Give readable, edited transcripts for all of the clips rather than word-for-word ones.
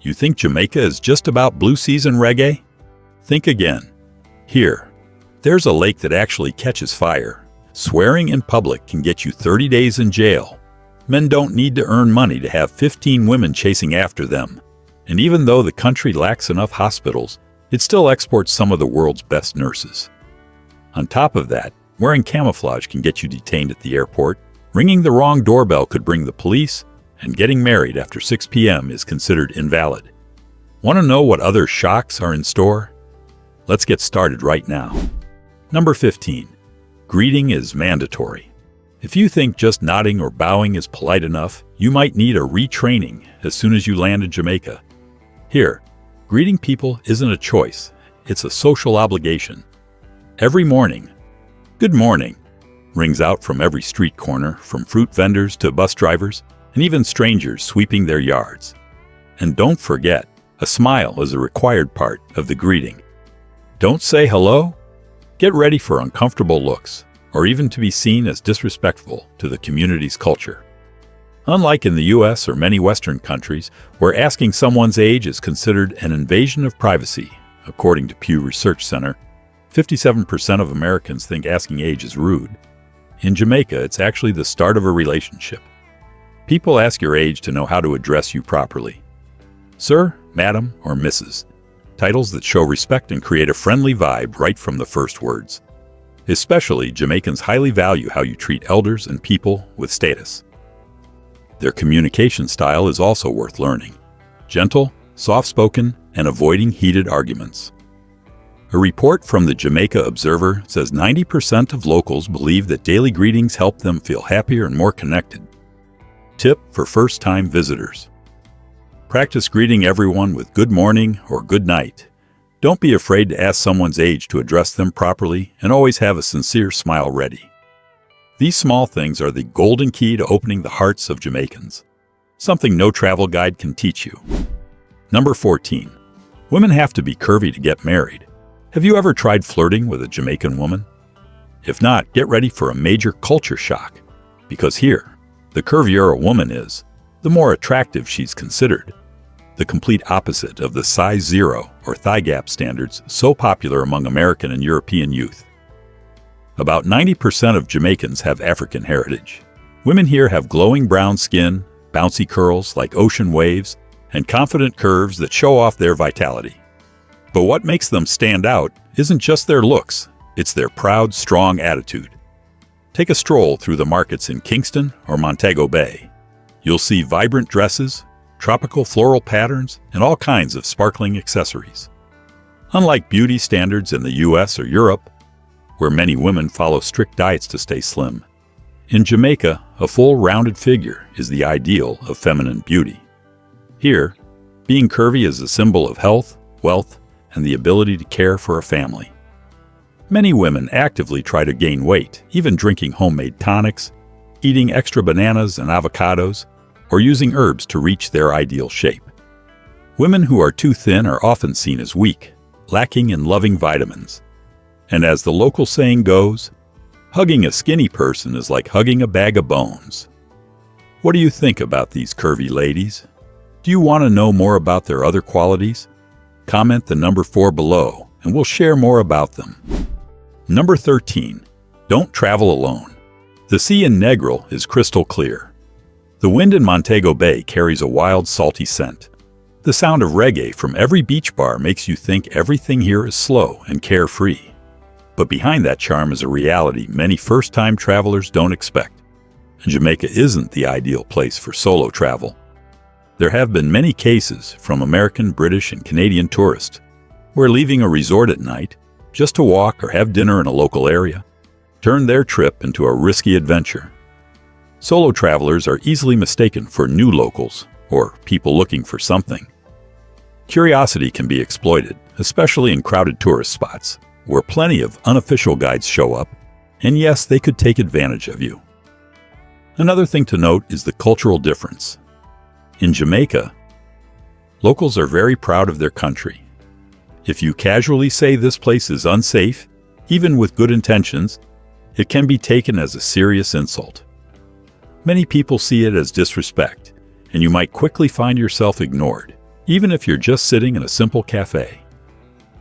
You think Jamaica is just about blue season reggae? Think again. Here, there's a lake that actually catches fire. Swearing in public can get you 30 days in jail. Men don't need to earn money to have 15 women chasing after them. And even though the country lacks enough hospitals, it still exports some of the world's best nurses. On top of that, wearing camouflage can get you detained at the airport, ringing the wrong doorbell could bring the police, and getting married after 6 p.m. is considered invalid. Want to know what other shocks are in store? Let's get started right now. Number 15. Greeting is mandatory. If you think just nodding or bowing is polite enough, you might need a retraining as soon as you land in Jamaica. Here, greeting people isn't a choice, it's a social obligation. Every morning, "Good morning," rings out from every street corner, from fruit vendors to bus drivers, and even strangers sweeping their yards. And don't forget, a smile is a required part of the greeting. Don't say hello? Get ready for uncomfortable looks, or even to be seen as disrespectful to the community's culture. Unlike in the US or many Western countries, where asking someone's age is considered an invasion of privacy, according to Pew Research Center, 57% of Americans think asking age is rude. In Jamaica, it's actually the start of a relationship. People ask your age to know how to address you properly. Sir, Madam, or Mrs. Titles that show respect and create a friendly vibe right from the first words. Especially, Jamaicans highly value how you treat elders and people with status. Their communication style is also worth learning. Gentle, soft-spoken, and avoiding heated arguments. A report from the Jamaica Observer says 90% of locals believe that daily greetings help them feel happier and more connected. Tip for first-time visitors. Practice greeting everyone with good morning or good night. Don't be afraid to ask someone's age to address them properly, and always have a sincere smile ready. These small things are the golden key to opening the hearts of Jamaicans. Something no travel guide can teach you. Number 14. Women have to be curvy to get married. Have you ever tried flirting with a Jamaican woman? If not, get ready for a major culture shock. Because here, the curvier a woman is, the more attractive she's considered. The complete opposite of the size 0 or thigh gap standards so popular among American and European youth. About 90% of Jamaicans have African heritage. Women here have glowing brown skin, bouncy curls like ocean waves, and confident curves that show off their vitality. But what makes them stand out isn't just their looks, it's their proud, strong attitude. Take a stroll through the markets in Kingston or Montego Bay. You'll see vibrant dresses, tropical floral patterns, and all kinds of sparkling accessories. Unlike beauty standards in the US or Europe, where many women follow strict diets to stay slim, in Jamaica, a full rounded figure is the ideal of feminine beauty. Here, being curvy is a symbol of health, wealth, and the ability to care for a family. Many women actively try to gain weight, even drinking homemade tonics, eating extra bananas and avocados, or using herbs to reach their ideal shape. Women who are too thin are often seen as weak, lacking in loving vitamins. And as the local saying goes, hugging a skinny person is like hugging a bag of bones. What do you think about these curvy ladies? Do you want to know more about their other qualities? Comment the number 4 below, and we'll share more about them. Number 13. Don't travel alone. The sea in Negril is crystal clear. The wind in Montego Bay carries a wild, salty scent. The sound of reggae from every beach bar makes you think everything here is slow and carefree. But behind that charm is a reality many first-time travelers don't expect. Jamaica isn't the ideal place for solo travel. There have been many cases from American, British, and Canadian tourists where leaving a resort at night, just to walk or have dinner in a local area, turned their trip into a risky adventure. Solo travelers are easily mistaken for new locals or people looking for something. Curiosity can be exploited, especially in crowded tourist spots, where plenty of unofficial guides show up, and yes, they could take advantage of you. Another thing to note is the cultural difference. In Jamaica, locals are very proud of their country. If you casually say this place is unsafe, even with good intentions, it can be taken as a serious insult. Many people see it as disrespect, and you might quickly find yourself ignored, even if you're just sitting in a simple cafe.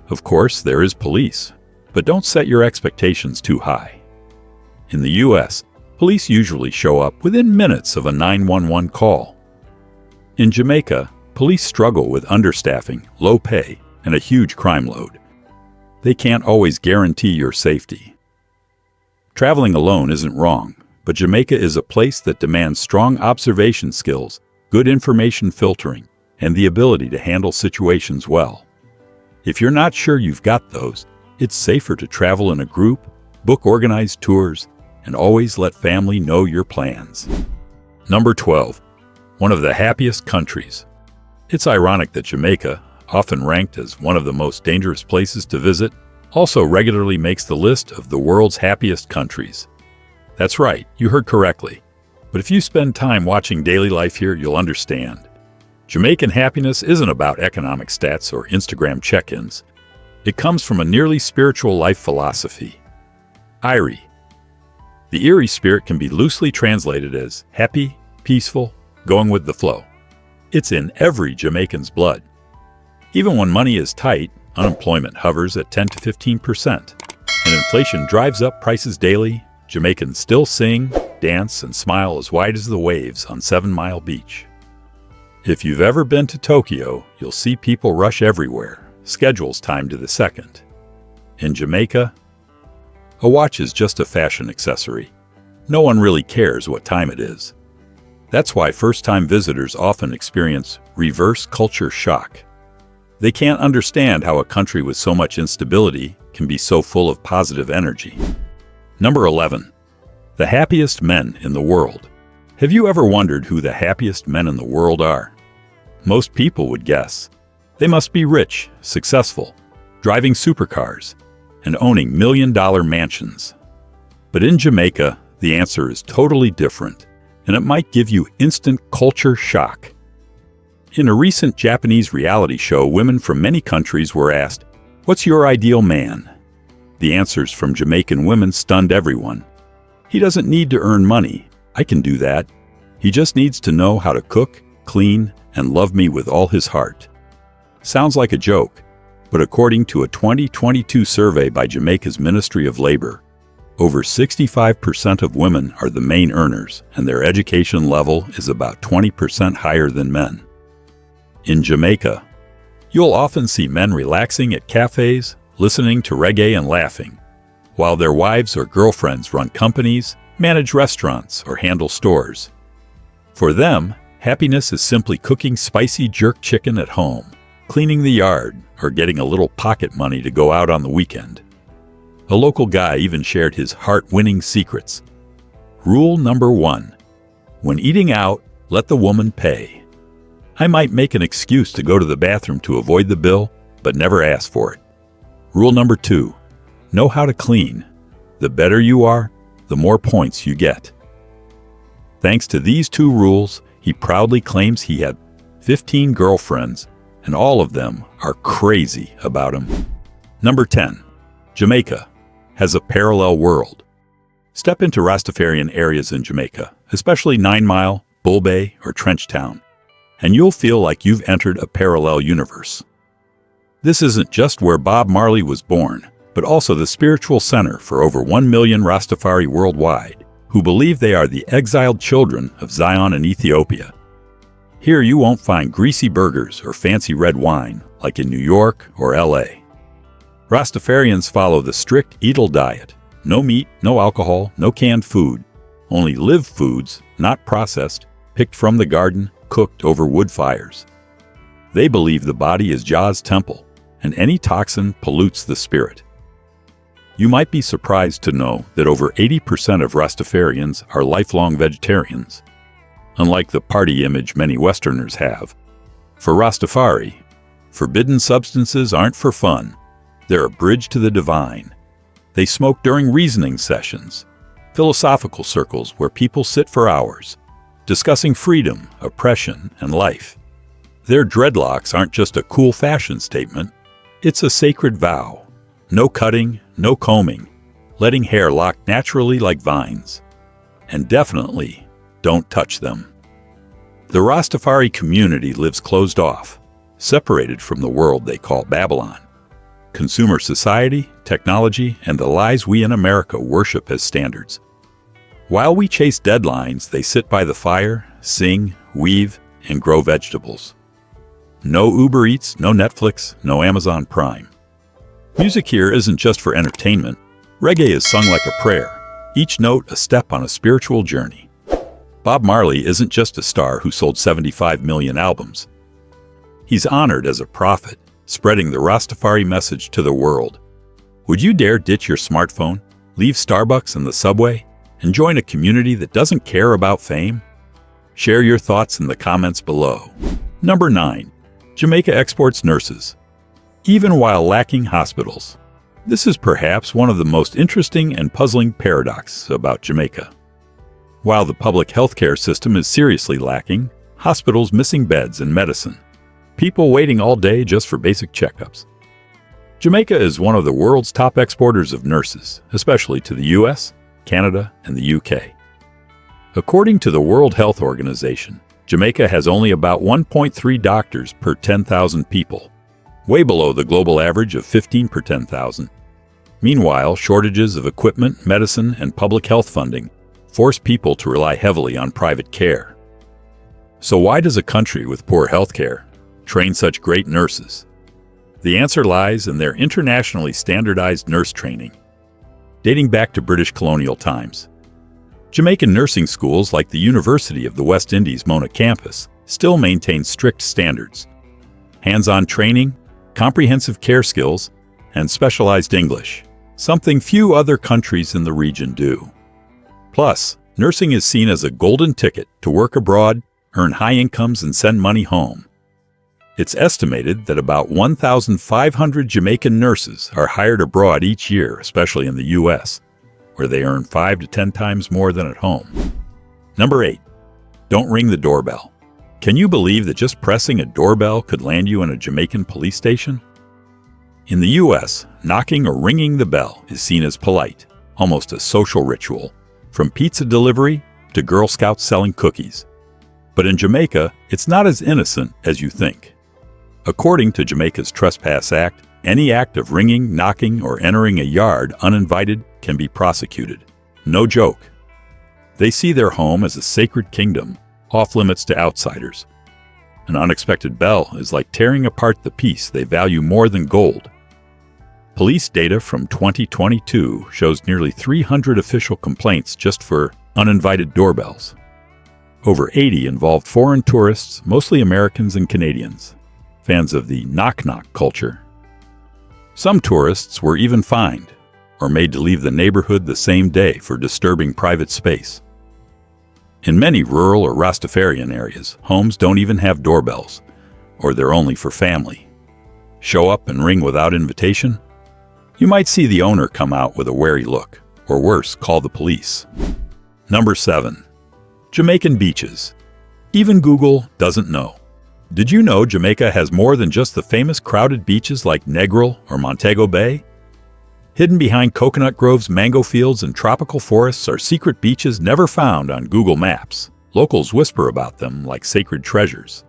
Of course, there is police, but don't set your expectations too high. In the U.S., police usually show up within minutes of a 911 call. In Jamaica, police struggle with understaffing, low pay, and a huge crime load. They can't always guarantee your safety. Traveling alone isn't wrong, but Jamaica is a place that demands strong observation skills, good information filtering, and the ability to handle situations well. If you're not sure you've got those, it's safer to travel in a group, book organized tours, and always let family know your plans. Number 12. One of the happiest countries. It's ironic that Jamaica, often ranked as one of the most dangerous places to visit, also regularly makes the list of the world's happiest countries. That's right, you heard correctly. But if you spend time watching daily life here, you'll understand. Jamaican happiness isn't about economic stats or Instagram check-ins. It comes from a nearly spiritual life philosophy. Irie. The Erie spirit can be loosely translated as happy, peaceful, going with the flow. It's in every Jamaican's blood. Even when money is tight, unemployment hovers at 10 to 15%, and inflation drives up prices daily, Jamaicans still sing, dance, and smile as wide as the waves on 7 Mile Beach. If you've ever been to Tokyo, you'll see people rush everywhere, schedules timed to the second. In Jamaica, a watch is just a fashion accessory. No one really cares what time it is. That's why first-time visitors often experience reverse culture shock. They can't understand how a country with so much instability can be so full of positive energy. Number 11. The happiest men in the world. Have you ever wondered who the happiest men in the world are? Most people would guess. They must be rich, successful, driving supercars, and owning million-dollar mansions. But in Jamaica, the answer is totally different, and it might give you instant culture shock. In a recent Japanese reality show, women from many countries were asked, "What's your ideal man?" The answers from Jamaican women stunned everyone. "He doesn't need to earn money. I can do that. He just needs to know how to cook, clean, and love me with all his heart." Sounds like a joke, but according to a 2022 survey by Jamaica's Ministry of Labor, over 65% of women are the main earners, and their education level is about 20% higher than men. In Jamaica, you'll often see men relaxing at cafes, listening to reggae and laughing, while their wives or girlfriends run companies, manage restaurants, or handle stores. For them, happiness is simply cooking spicy jerk chicken at home, cleaning the yard, or getting a little pocket money to go out on the weekend. A local guy even shared his heart-winning secrets. Rule number 1. When eating out, let the woman pay. I might make an excuse to go to the bathroom to avoid the bill, but never ask for it. Rule number 2. Know how to clean. The better you are, the more points you get. Thanks to these 2 rules, he proudly claims he had 15 girlfriends, and all of them are crazy about him. Number 10. Jamaica has a parallel world. Step into Rastafarian areas in Jamaica, especially 9 Mile, Bull Bay, or Trenchtown, and you'll feel like you've entered a parallel universe. This isn't just where Bob Marley was born, but also the spiritual center for over 1 million Rastafari worldwide, who believe they are the exiled children of Zion and Ethiopia. Here you won't find greasy burgers or fancy red wine like in New York or LA. Rastafarians follow the strict Edel diet. No meat, no alcohol, no canned food. Only live foods, not processed, picked from the garden, cooked over wood fires. They believe the body is Jah's temple, and any toxin pollutes the spirit. You might be surprised to know that over 80% of Rastafarians are lifelong vegetarians, unlike the party image many Westerners have. For Rastafari, forbidden substances aren't for fun. They're a bridge to the divine. They smoke during reasoning sessions, philosophical circles where people sit for hours, discussing freedom, oppression, and life. Their dreadlocks aren't just a cool fashion statement. It's a sacred vow. No cutting, no combing, letting hair lock naturally like vines. And definitely, don't touch them. The Rastafari community lives closed off. separated from the world they call Babylon. Consumer society, technology, and the lies we in America worship as standards. While we chase deadlines, they sit by the fire, sing, weave, and grow vegetables. No Uber Eats, no Netflix, no Amazon Prime. Music here isn't just for entertainment. Reggae is sung like a prayer, each note a step on a spiritual journey. Bob Marley isn't just a star who sold 75 million albums. He's honored as a prophet, spreading the Rastafari message to the world. Would you dare ditch your smartphone, leave Starbucks and the subway, and join a community that doesn't care about fame? Share your thoughts in the comments below. Number 9. Jamaica exports nurses, even while lacking hospitals. This is perhaps one of the most interesting and puzzling paradoxes about Jamaica. While the public healthcare system is seriously lacking, hospitals missing beds and medicine, people waiting all day just for basic checkups. Jamaica is one of the world's top exporters of nurses, especially to the US, Canada, and the UK. According to the World Health Organization, Jamaica has only about 1.3 doctors per 10,000 people, way below the global average of 15 per 10,000. Meanwhile, shortages of equipment, medicine, and public health funding force people to rely heavily on private care. So why does a country with poor healthcare train such great nurses? The answer lies in their internationally standardized nurse training, dating back to British colonial times. Jamaican nursing schools like the University of the West Indies Mona campus still maintain strict standards, hands-on training, comprehensive care skills, and specialized English, something few other countries in the region do. Plus, nursing is seen as a golden ticket to work abroad, earn high incomes, and send money home. It's estimated that about 1,500 Jamaican nurses are hired abroad each year, especially in the US, where they earn 5 to 10 times more than at home. Number 8. Don't ring the doorbell. Can you believe that just pressing a doorbell could land you in a Jamaican police station? In the US, knocking or ringing the bell is seen as polite, almost a social ritual, from pizza delivery to Girl Scouts selling cookies. But in Jamaica, it's not as innocent as you think. According to Jamaica's Trespass Act, any act of ringing, knocking, or entering a yard uninvited can be prosecuted. No joke. They see their home as a sacred kingdom, off limits to outsiders. An unexpected bell is like tearing apart the piece they value more than gold. Police data from 2022 shows nearly 300 official complaints just for uninvited doorbells. Over 80 involved foreign tourists, mostly Americans and Canadians, fans of the knock-knock culture. Some tourists were even fined or made to leave the neighborhood the same day for disturbing private space. In many rural or Rastafarian areas, homes don't even have doorbells, or they're only for family. Show up and ring without invitation? You might see the owner come out with a wary look, or worse, call the police. Number 7. Jamaican beaches. Even Google doesn't know. Did you know Jamaica has more than just the famous crowded beaches like Negril or Montego Bay? Hidden behind coconut groves, mango fields, and tropical forests are secret beaches never found on Google Maps. Locals whisper about them like sacred treasures.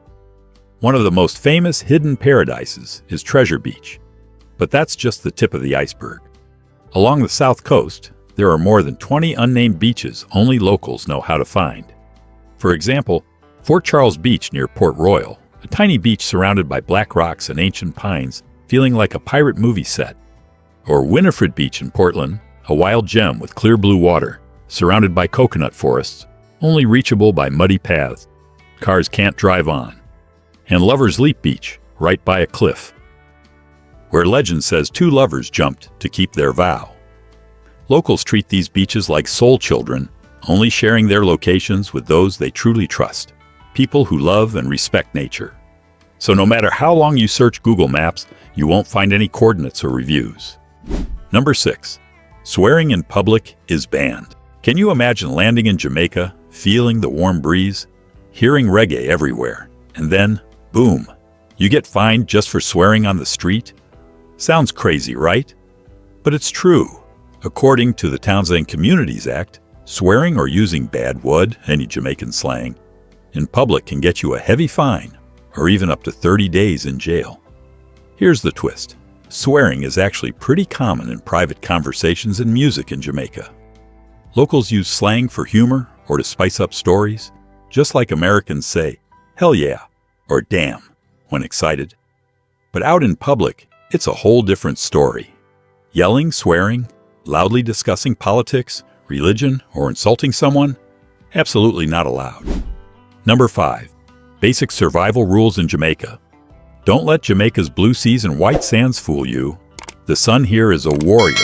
One of the most famous hidden paradises is Treasure Beach, but that's just the tip of the iceberg. Along the south coast, there are more than 20 unnamed beaches only locals know how to find. For example, Fort Charles Beach near Port Royal, a tiny beach surrounded by black rocks and ancient pines, feeling like a pirate movie set. Or Winifred Beach in Portland, a wild gem with clear blue water, surrounded by coconut forests, only reachable by muddy paths cars can't drive on. And Lover's Leap Beach, right by a cliff, where legend says 2 lovers jumped to keep their vow. Locals treat these beaches like soul children, only sharing their locations with those they truly trust, people who love and respect nature. So no matter how long you search Google Maps, you won't find any coordinates or reviews. Number 6. Swearing in public is banned. Can you imagine landing in Jamaica, feeling the warm breeze, hearing reggae everywhere, and then, boom, you get fined just for swearing on the street? Sounds crazy, right? But it's true. According to the Towns and Communities Act, swearing or using bad word, any Jamaican slang, in public can get you a heavy fine or even up to 30 days in jail. Here's the twist. Swearing is actually pretty common in private conversations and music in Jamaica. Locals use slang for humor or to spice up stories, just like Americans say, "hell yeah," or "damn," when excited. But out in public, it's a whole different story. Yelling, swearing, loudly discussing politics, religion, or insulting someone? Absolutely not allowed. Number 5. Basic survival rules in Jamaica. Don't let Jamaica's blue seas and white sands fool you. The sun here is a warrior.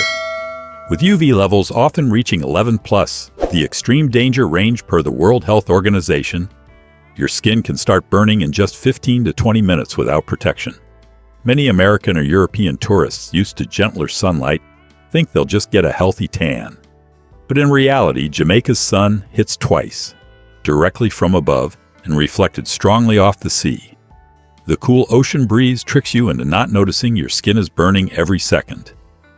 With UV levels often reaching 11+, the extreme danger range per the World Health Organization, your skin can start burning in just 15 to 20 minutes without protection. Many American or European tourists used to gentler sunlight think they'll just get a healthy tan. But in reality, Jamaica's sun hits twice, directly from above and reflected strongly off the sea. The cool ocean breeze tricks you into not noticing your skin is burning every second.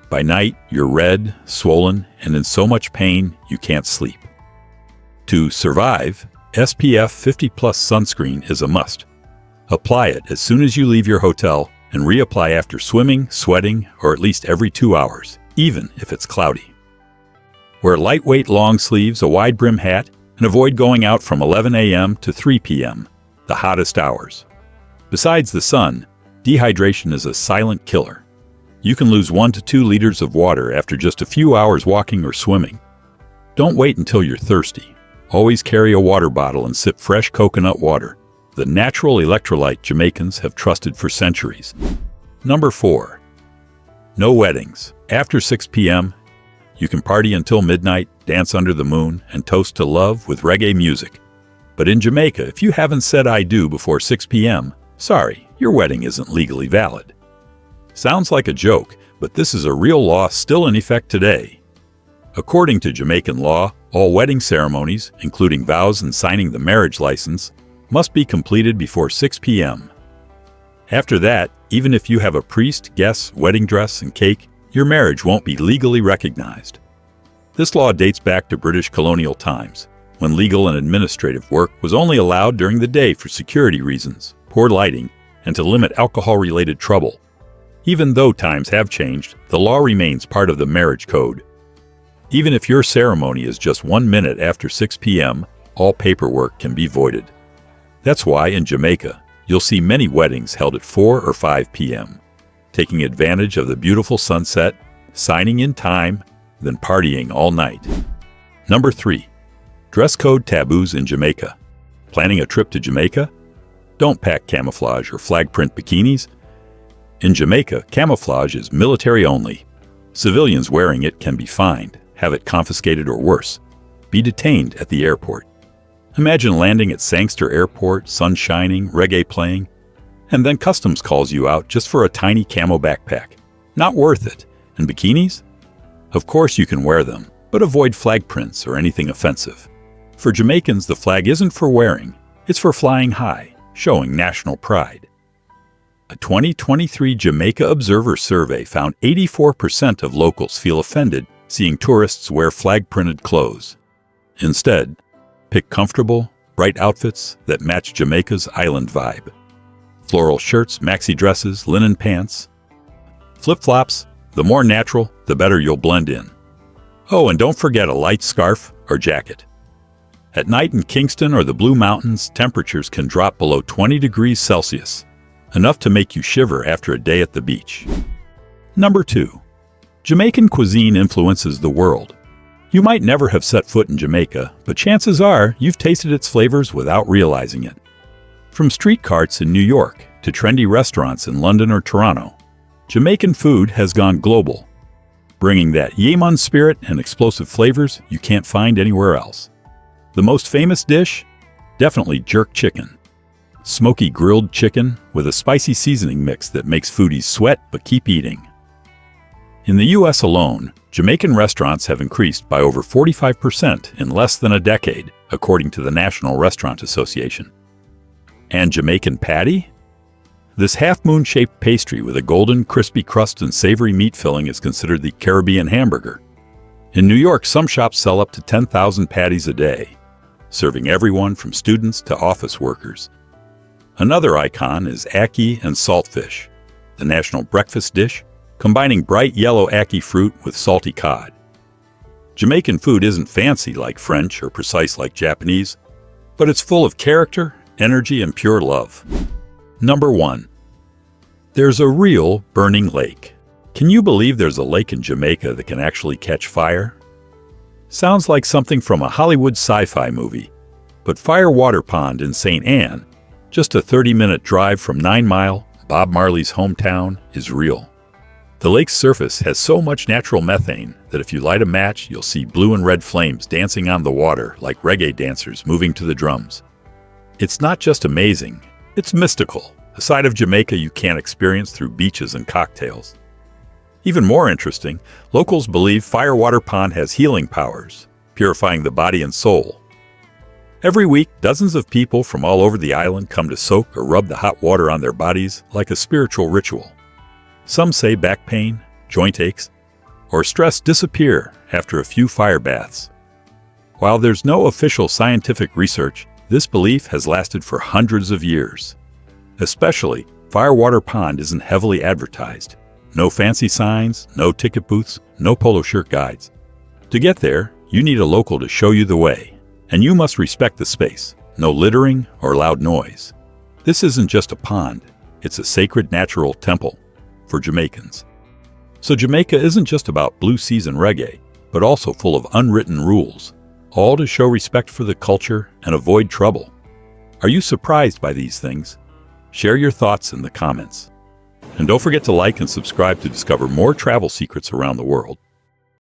By night, you're red, swollen, and in so much pain you can't sleep. To survive, SPF 50+ sunscreen is a must. Apply it as soon as you leave your hotel and reapply after swimming, sweating, or at least every 2 hours, even if it's cloudy. Wear lightweight long sleeves, a wide brim hat, and avoid going out from 11 a.m. to 3 p.m., the hottest hours. Besides the sun, dehydration is a silent killer. You can lose 1 to 2 liters of water after just a few hours walking or swimming. Don't wait until you're thirsty. Always carry a water bottle and sip fresh coconut water, the natural electrolyte Jamaicans have trusted for centuries. Number 4. No weddings. After 6 p.m., you can party until midnight, dance under the moon, and toast to love with reggae music. But in Jamaica, if you haven't said "I do" before 6 p.m., sorry, your wedding isn't legally valid. Sounds like a joke, but this is a real law still in effect today. According to Jamaican law, all wedding ceremonies, including vows and signing the marriage license, must be completed before 6 p.m. After that, even if you have a priest, guests, wedding dress, and cake, your marriage won't be legally recognized. This law dates back to British colonial times, when legal and administrative work was only allowed during the day for security reasons, poor lighting, and to limit alcohol-related trouble. Even though times have changed, the law remains part of the marriage code. Even if your ceremony is just 1 minute after 6 p.m., all paperwork can be voided. That's why in Jamaica, you'll see many weddings held at 4 or 5 p.m., taking advantage of the beautiful sunset, signing in time, then partying all night. Number 3. Dress code taboos in Jamaica. Planning a trip to Jamaica? Don't pack camouflage or flag print bikinis. In Jamaica, camouflage is military only. Civilians wearing it can be fined, have it confiscated, or worse, be detained at the airport. Imagine landing at Sangster Airport, sun shining, reggae playing, and then customs calls you out just for a tiny camo backpack. Not worth it. And bikinis? Of course you can wear them, but avoid flag prints or anything offensive. For Jamaicans, the flag isn't for wearing, it's for flying high, showing national pride. A 2023 Jamaica Observer survey found 84% of locals feel offended seeing tourists wear flag-printed clothes. Instead, pick comfortable, bright outfits that match Jamaica's island vibe. Floral shirts, maxi dresses, linen pants. Flip-flops, the more natural, the better you'll blend in. Oh, and don't forget a light scarf or jacket. At night in Kingston or the Blue Mountains, temperatures can drop below 20 degrees Celsius, enough to make you shiver after a day at the beach. Number 2. Jamaican cuisine influences the world. You might never have set foot in Jamaica, but chances are you've tasted its flavors without realizing it. From street carts in New York to trendy restaurants in London or Toronto, Jamaican food has gone global, bringing that Yemen spirit and explosive flavors you can't find anywhere else. The most famous dish? Definitely jerk chicken. Smoky grilled chicken with a spicy seasoning mix that makes foodies sweat but keep eating. In the U.S. alone, Jamaican restaurants have increased by over 45% in less than a decade, according to the National Restaurant Association. And Jamaican patty? This half-moon-shaped pastry with a golden, crispy crust and savory meat filling is considered the Caribbean hamburger. In New York, some shops sell up to 10,000 patties a day, serving everyone from students to office workers. Another icon is ackee and saltfish, the national breakfast dish, combining bright yellow ackee fruit with salty cod. Jamaican food isn't fancy like French or precise like Japanese, but it's full of character, energy, and pure love. Number 1. There's a real burning lake. Can you believe there's a lake in Jamaica that can actually catch fire? Sounds like something from a Hollywood sci-fi movie, but Firewater Pond in St. Anne, just a 30-minute drive from 9 Mile, Bob Marley's hometown, is real. The lake's surface has so much natural methane that if you light a match, you'll see blue and red flames dancing on the water like reggae dancers moving to the drums. It's not just amazing, it's mystical, a side of Jamaica you can't experience through beaches and cocktails. Even more interesting, locals believe Firewater Pond has healing powers, purifying the body and soul. Every week, dozens of people from all over the island come to soak or rub the hot water on their bodies like a spiritual ritual. Some say back pain, joint aches, or stress disappear after a few fire baths. While there's no official scientific research, this belief has lasted for hundreds of years. Especially, Firewater Pond isn't heavily advertised. No fancy signs, no ticket booths, no polo shirt guides. To get there, you need a local to show you the way, and you must respect the space. No littering or loud noise. This isn't just a pond, it's a sacred natural temple for Jamaicans. So Jamaica isn't just about blue season reggae, but also full of unwritten rules, all to show respect for the culture and avoid trouble. Are you surprised by these things? Share your thoughts in the comments. And don't forget to like and subscribe to discover more travel secrets around the world.